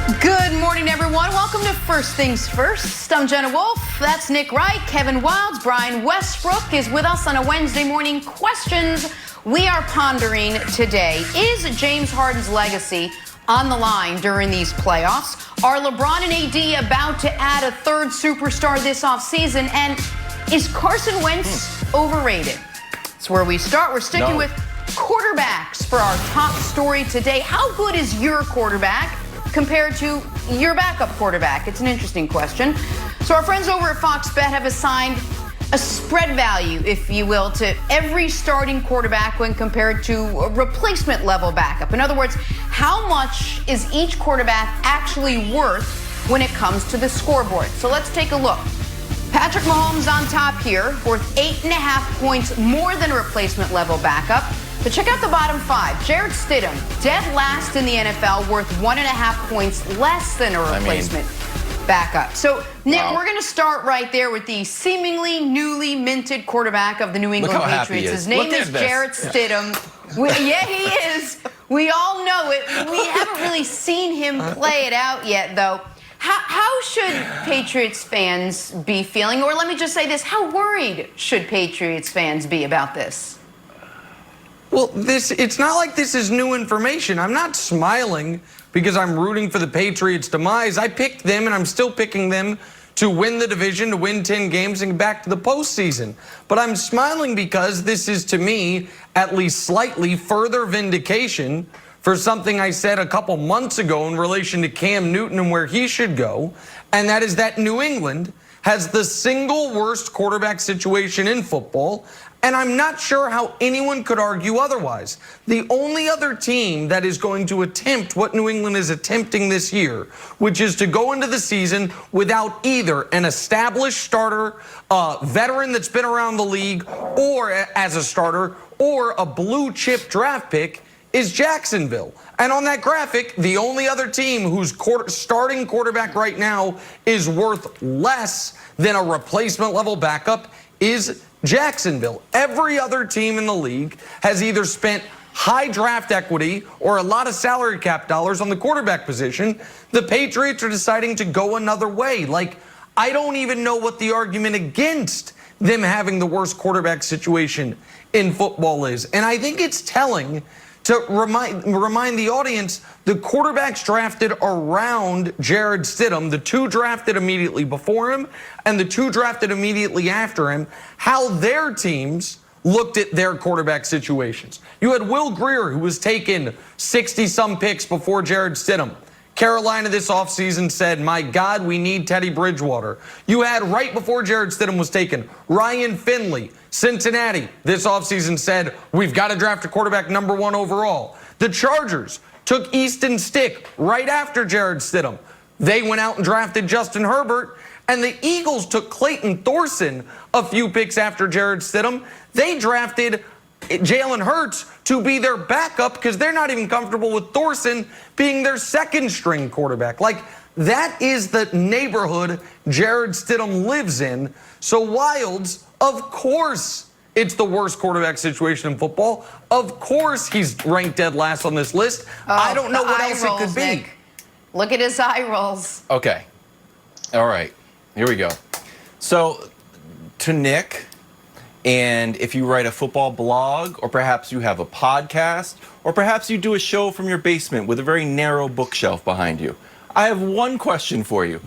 Good morning, everyone. Welcome to First Things First. I'm Jenna Wolf. That's Nick Wright, Kevin Wildes, Brian Westbrook is with us on a Wednesday morning. Questions we are pondering today. Is James Harden's legacy on the line during these playoffs? Are LeBron and AD about to add a third superstar this offseason? And is Carson Wentz overrated? That's where we start. We're sticking with quarterbacks for our top story today. How good is your quarterback compared to your backup quarterback? It's an interesting question. So our friends over at Fox Bet have assigned a spread value, if you will, to every starting quarterback when compared to a replacement level backup. In other words, how much is each quarterback actually worth when it comes to the scoreboard? So let's take a look. Patrick Mahomes on top here, worth 8.5 points more than a replacement level backup. But check out the bottom five. Jarrett Stidham, dead last in the NFL, worth 1.5 points less than a replacement backup. So, Nick, we're going to start right there with the seemingly newly minted quarterback of the New England Patriots. His name is Jarrett Stidham. Yeah, he is. We all know it. We haven't really seen him play it out yet, though. How should Patriots fans be feeling? Or let me just say this, how worried should Patriots fans be about this? Well, it's not like this is new information. I'm not smiling because I'm rooting for the Patriots' demise. I picked them, and I'm still picking them to win the division, to win 10 games, and get back to the postseason. But I'm smiling because this is, to me, at least slightly further vindication for something I said a couple months ago in relation to Cam Newton and where he should go, and that is that New England has the single worst quarterback situation in football, and I'm not sure how anyone could argue otherwise. The only other team that is going to attempt what New England is attempting this year, which is to go into the season without either an established starter, a veteran that's been around the league, or as a starter, or a blue chip draft pick, is Jacksonville. And on that graphic, the only other team whose starting quarterback right now is worth less than a replacement level backup is Jacksonville. Every other team in the league has either spent high draft equity or a lot of salary cap dollars on the quarterback position. The Patriots are deciding to go another way. Like, I don't even know what the argument against them having the worst quarterback situation in football is. And I think it's telling to remind the audience, the quarterbacks drafted around Jarrett Stidham, the two drafted immediately before him and the two drafted immediately after him, how their teams looked at their quarterback situations. You had Will Grier, who was taken 60-some picks before Jarrett Stidham. Carolina this offseason said, my God, we need Teddy Bridgewater. You had right before Jarrett Stidham was taken, Ryan Finley. Cincinnati this offseason said, we've got to draft a quarterback #1 overall. The Chargers took Easton Stick right after Jarrett Stidham. They went out and drafted Justin Herbert. And the Eagles took Clayton Thorson a few picks after Jarrett Stidham. They drafted Jalen Hurts to be their backup because they're not even comfortable with Thorson being their second string quarterback. Like, that is the neighborhood Jarrett Stidham lives in. So Wildes, of course, it's the worst quarterback situation in football. Of course he's ranked dead last on this list. I don't know what else it could be. Nick. Look at his eye rolls. Okay. All right. Here we go. So, to Nick, and if you write a football blog, or perhaps you have a podcast, or perhaps you do a show from your basement with a very narrow bookshelf behind you, I have one question for you.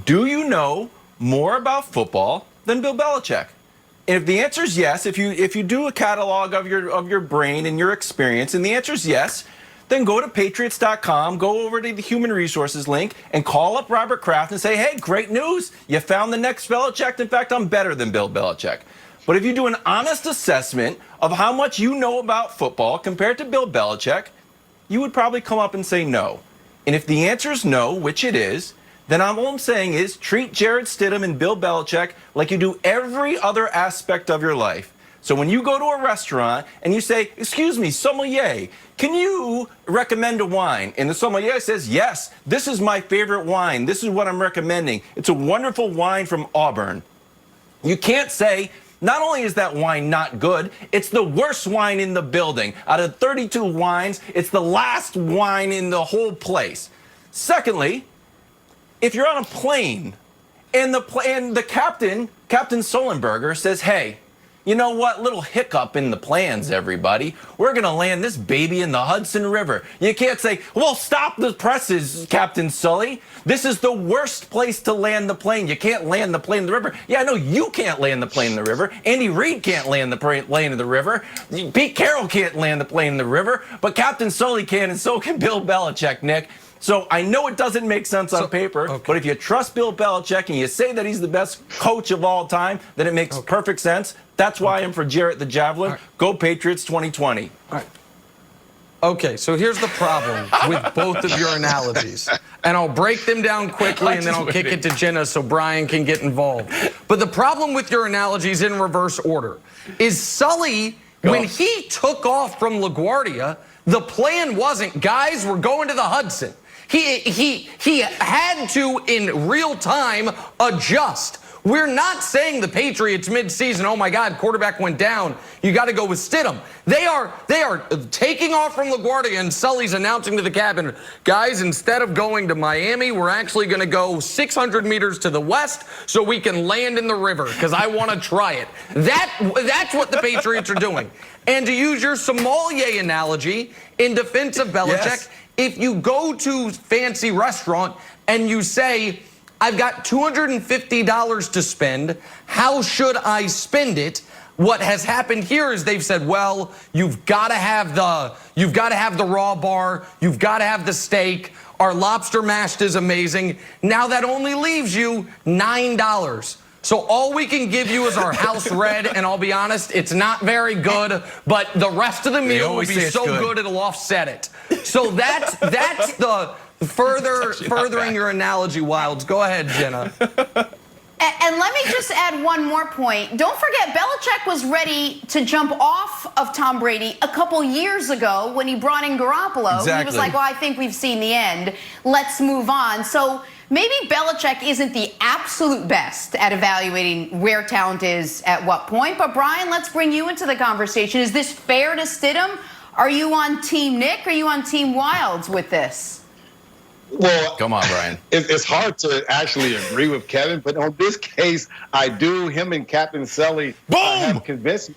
Do you know more about football than Bill Belichick? And if the answer is yes, if you do a catalog of your brain and your experience, and the answer is yes, then go to Patriots.com, go over to the Human Resources link, and call up Robert Kraft and say, hey, great news. You found the next Belichick. In fact, I'm better than Bill Belichick. But if you do an honest assessment of how much you know about football compared to Bill Belichick, you would probably come up and say no. And if the answer is no, which it is, then all I'm saying is treat Jarrett Stidham and Bill Belichick like you do every other aspect of your life. So when you go to a restaurant and you say, excuse me, sommelier, can you recommend a wine? And the sommelier says, yes, this is my favorite wine. This is what I'm recommending. It's a wonderful wine from Auburn. You can't say, not only is that wine not good, it's the worst wine in the building. Out of 32 wines, it's the last wine in the whole place. Secondly, if you're on a plane and the captain Sullenberger says, hey, you know what? Little hiccup in the plans, everybody. We're going to land this baby in the Hudson River. You can't say, well, stop the presses, Captain Sully. This is the worst place to land the plane. You can't land the plane in the river. Yeah, I know you can't land the plane in the river. Andy Reid can't land the plane in the river. Pete Carroll can't land the plane in the river. But Captain Sully can, and so can Bill Belichick, Nick. So I know it doesn't make sense on paper, but if you trust Bill Belichick and you say that he's the best coach of all time, then it makes perfect sense. That's why I'm for Jarrett the Javelin. Go Patriots 2020. All right. Okay, so here's the problem with both of your analogies. And I'll break them down quickly, and then I'll kick it to Jenna so Brian can get involved. But the problem with your analogies in reverse order is Sully, when he took off from LaGuardia, the plan wasn't, guys, we're going to the Hudson. He had to, in real time, adjust. We're not saying the Patriots mid-season, oh my God, quarterback went down, you got to go with Stidham. They are taking off from LaGuardia, and Sully's announcing to the cabin, guys, instead of going to Miami, we're actually going to go 600 meters to the west so we can land in the river because I want to try it. That's what the Patriots are doing. And to use your sommelier analogy in defense of Belichick, if you go to fancy restaurant and you say, I've got $250 to spend, how should I spend it? What has happened here is they've said, well, you've got to have the raw bar, you've got to have the steak, our lobster mashed is amazing. Now that only leaves you $9. So all we can give you is our house red, and I'll be honest, it's not very good, but the rest of the meal will be so good it'll offset it. So that's the furthering your analogy, Wilds. Go ahead, Jenna. And let me just add one more point. Don't forget, Belichick was ready to jump off of Tom Brady a couple years ago when he brought in Garoppolo. Exactly. He was like, well, I think we've seen the end. Let's move on. So maybe Belichick isn't the absolute best at evaluating where talent is at what point. But, Brian, let's bring you into the conversation. Is this fair to Stidham? Are you on Team Nick or are you on Team Wilds with this? Well, come on, Brian. It's hard to actually agree with Kevin, but on this case, I do. Him and Captain Sully have convinced me.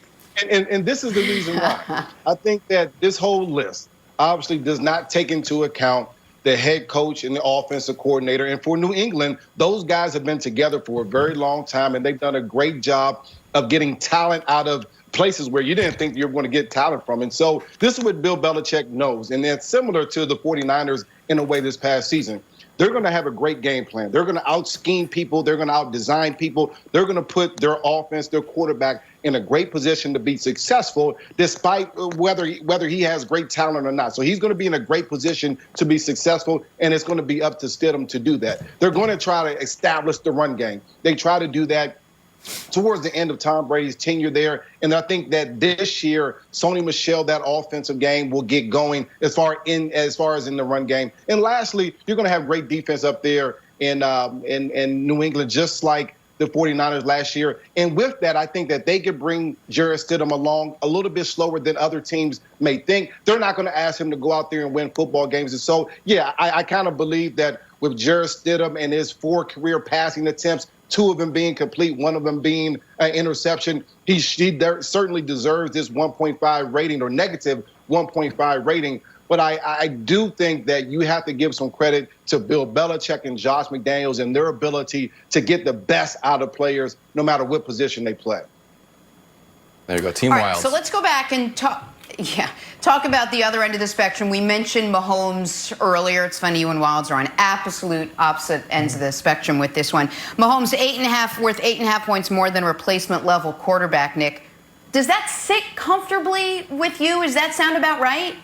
And this is the reason why. I think that this whole list obviously does not take into account the head coach and the offensive coordinator. And for New England, those guys have been together for a very long time, and they've done a great job of getting talent out of places where you didn't think you were going to get talent from. And so this is what Bill Belichick knows. And it's similar to the 49ers in a way this past season. They're going to have a great game plan. They're going to out-scheme people. They're going to out-design people. They're going to put their offense, their quarterback, in a great position to be successful despite whether he has great talent or not. So he's going to be in a great position to be successful, and it's going to be up to Stidham to do that. They're going to try to establish the run game. They try to do that towards the end of Tom Brady's tenure there. And I think that this year, Sony Michel, that offensive game will get going as far as in the run game. And lastly, you're going to have great defense up there in New England, just like the 49ers last year. And with that, I think that they could bring Jarrett Stidham along a little bit slower than other teams may think. They're not going to ask him to go out there and win football games. And so, yeah, I kind of believe that with Jarrett Stidham and his 4 career passing attempts, 2 of them being complete, 1 of them being an interception, he certainly deserves this 1.5 rating or negative 1.5 rating. But I do think that you have to give some credit to Bill Belichick and Josh McDaniels and their ability to get the best out of players no matter what position they play. There you go, Team All right, Wild. so let's go back and talk about the other end of the spectrum. We mentioned Mahomes earlier. It's funny, you and Wilds are on absolute opposite ends of the spectrum with this one. Mahomes, worth 8.5 points more than replacement level quarterback, Nick. Does that sit comfortably with you? Does that sound about right?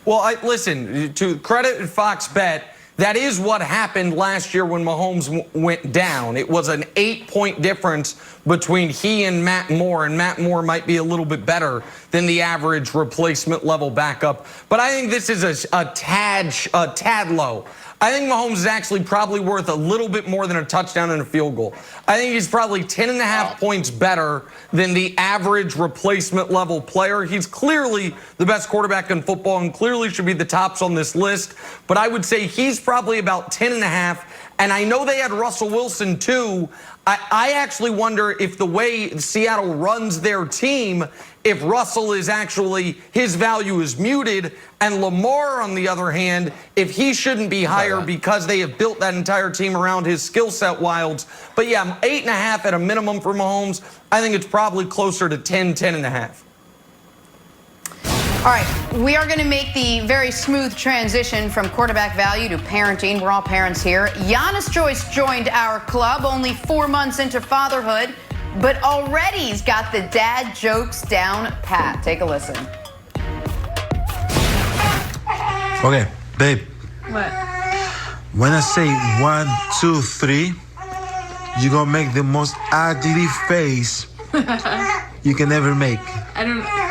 Well, listen, to credit Fox Bet, that is what happened last year when Mahomes went down. It was an 8-point difference between he and Matt Moore, and Matt Moore might be a little bit better than the average replacement level backup. But I think this is a tad low. I think Mahomes is actually probably worth a little bit more than a touchdown and a field goal. I think he's probably 10.5 points better than the average replacement level player. He's clearly the best quarterback in football and clearly should be the tops on this list. But I would say he's probably about 10.5. And I know they had Russell Wilson too. I actually wonder if the way Seattle runs their team, if Russell is actually, his value is muted, and Lamar, on the other hand, if he shouldn't be higher because they have built that entire team around his skill set, Wilds. But yeah, 8.5 at a minimum for Mahomes. I think it's probably closer to 10.5. All right, we are going to make the very smooth transition from quarterback value to parenting. We're all parents here. Giannis Joyce joined our club only 4 months into fatherhood, but already he's got the dad jokes down pat. Take a listen. Okay, babe. What? When I say 1, 2, 3, you're gonna make the most ugly face you can ever make. I don't.